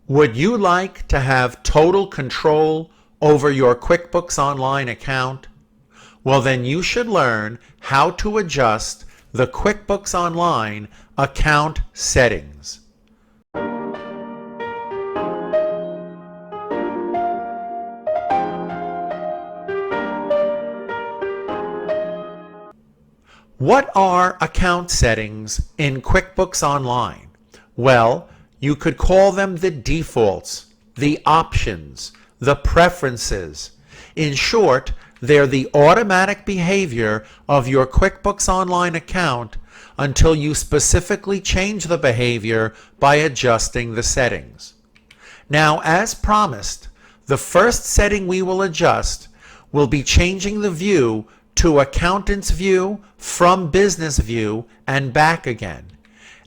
Would you like to have total control over your QuickBooks Online account? Well, then you should learn how to adjust the QuickBooks Online account settings. What are account settings in QuickBooks Online? Well, you could call them the defaults, the options, the preferences. In short, they're the automatic behavior of your QuickBooks Online account until you specifically change the behavior by adjusting the settings. Now, as promised, the first setting we will adjust will be changing the view to Accountant's View from Business View and back again.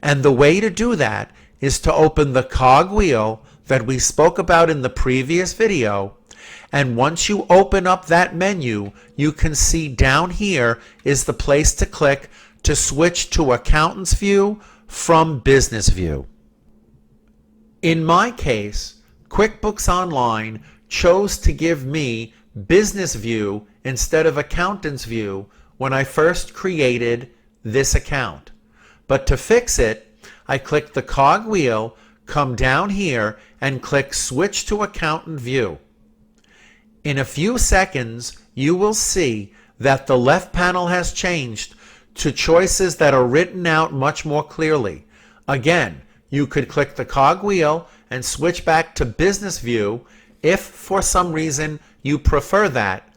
And the way to do that is to open the cogwheel that we spoke about in the previous video. And once you open up that menu, you can see down here is the place to click to switch to Accountant's View from Business View. In my case, QuickBooks Online chose to give me Business View instead of Accountant's View when I first created this account. But to fix it, I click the cogwheel, come down here, and click Switch to Accountant View. In a few seconds, you will see that the left panel has changed to choices that are written out much more clearly. Again, you could click the cogwheel and switch back to Business View if for some reason you prefer that.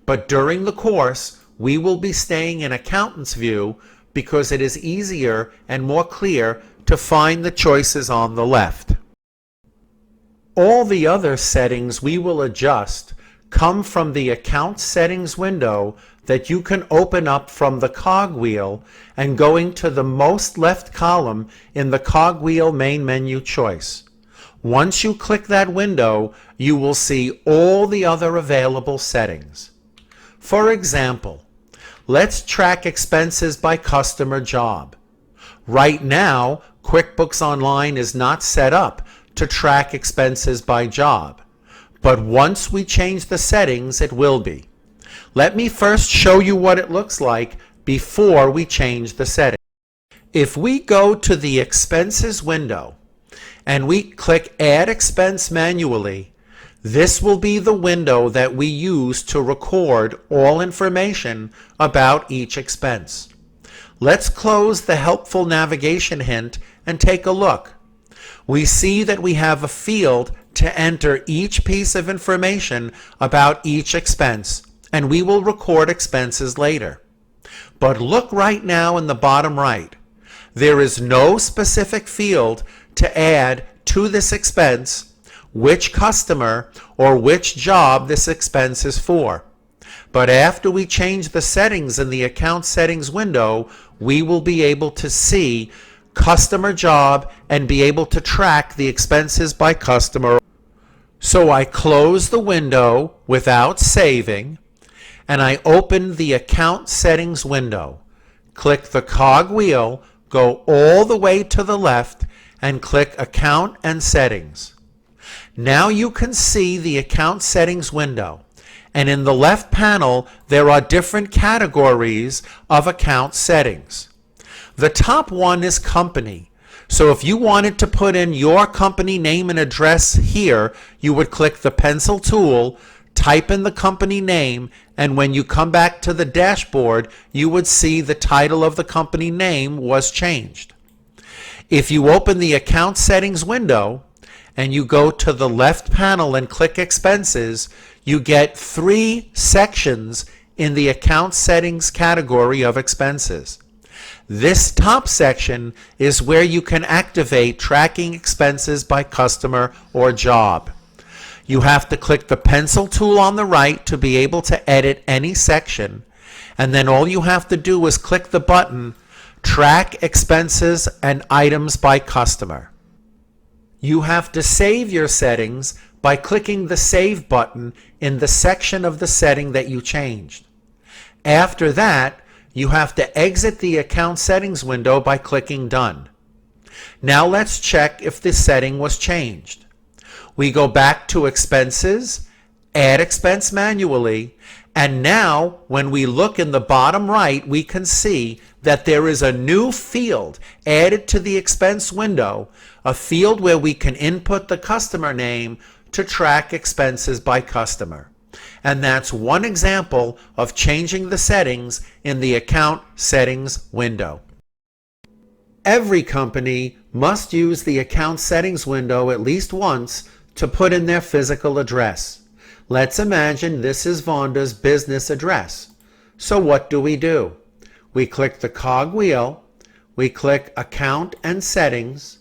But during the course, we will be staying in Accountant's View because it is easier and more clear to find the choices on the left. All the other settings we will adjust come from the Account Settings window that you can open up from the cogwheel and going to the most left column in the cogwheel main menu choice. Once you click that window, you will see all the other available settings. For example, let's track expenses by customer job. Right now, QuickBooks Online is not set up to track expenses by job, but once we change the settings, it will be. Let me first show you what it looks like before we change the settings. If we go to the Expenses window and we click Add Expense Manually, this will be the window that we use to record all information about each expense. Let's close the helpful navigation hint and take a look. We see that we have a field to enter each piece of information about each expense, and we will record expenses later. But look right now in the bottom right. There is no specific field to add to this expense which customer or which job this expense is for. But after we change the settings in the Account Settings window, we will be able to see customer job and be able to track the expenses by customer. So I close the window without saving, and I open the Account Settings window. Click the cogwheel, go all the way to the left, and click Account and Settings. Now you can see the Account Settings window, and in the left panel there are different categories of account settings. The top one is Company. So if you wanted to put in your company name and address here, you would click the pencil tool, type in the company name, and when you come back to the dashboard, you would see the title of the company name was changed. If you open the Account Settings window and you go to the left panel and click Expenses, you get 3 sections in the Account Settings category of expenses. This top section is where you can activate tracking expenses by customer or job. You have to click the pencil tool on the right to be able to edit any section, and then all you have to do is click the button Track Expenses and Items by Customer. You have to save your settings by clicking the Save button in the section of the setting that you changed. After that, you have to exit the Account Settings window by clicking Done. Now let's check if the setting was changed. We go back to expenses, add expense manually, and now when we look in the bottom right, we can see that there is a new field added to the expense window, a field where we can input the customer name to track expenses by customer. And that's one example of changing the settings in the account settings window. Every company must use the account settings window at least once to put in their physical address. Let's imagine this is Vonda's business address. So what do? We click the cog wheel, we click Account and Settings.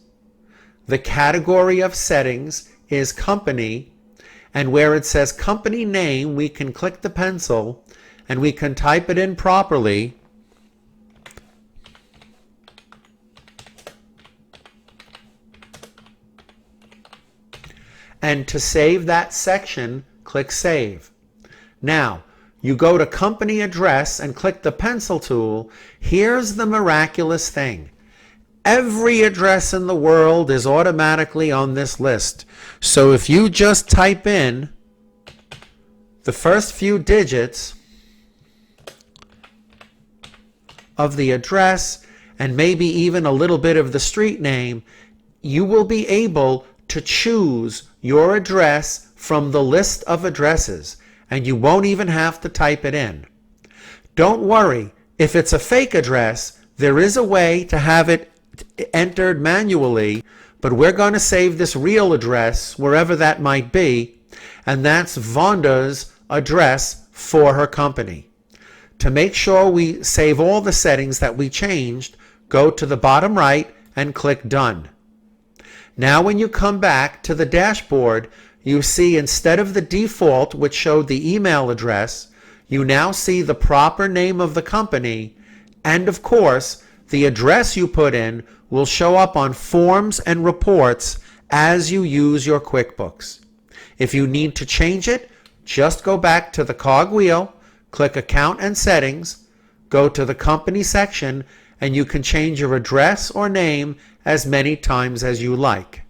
The category of settings is Company, and where it says Company Name, we can click the pencil and we can type it in properly. And to save that section, click Save. Now, you go to Company Address and click the pencil tool. Here's the miraculous thing. Every address in the world is automatically on this list. So if you just type in the first few digits of the address and maybe even a little bit of the street name, you will be able to choose your address from the list of addresses, and you won't even have to type it in. Don't worry, if it's a fake address, there is a way to have it entered manually, but we're going to save this real address wherever that might be, and that's Vonda's address for her company. To make sure we save all the settings that we changed, go to the bottom right and click Done. Now when you come back to the dashboard, you see instead of the default, which showed the email address, you now see the proper name of the company, and of course, the address you put in will show up on forms and reports as you use your QuickBooks. If you need to change it, just go back to the cog wheel, click Account and Settings, go to the Company section, and you can change your address or name as many times as you like.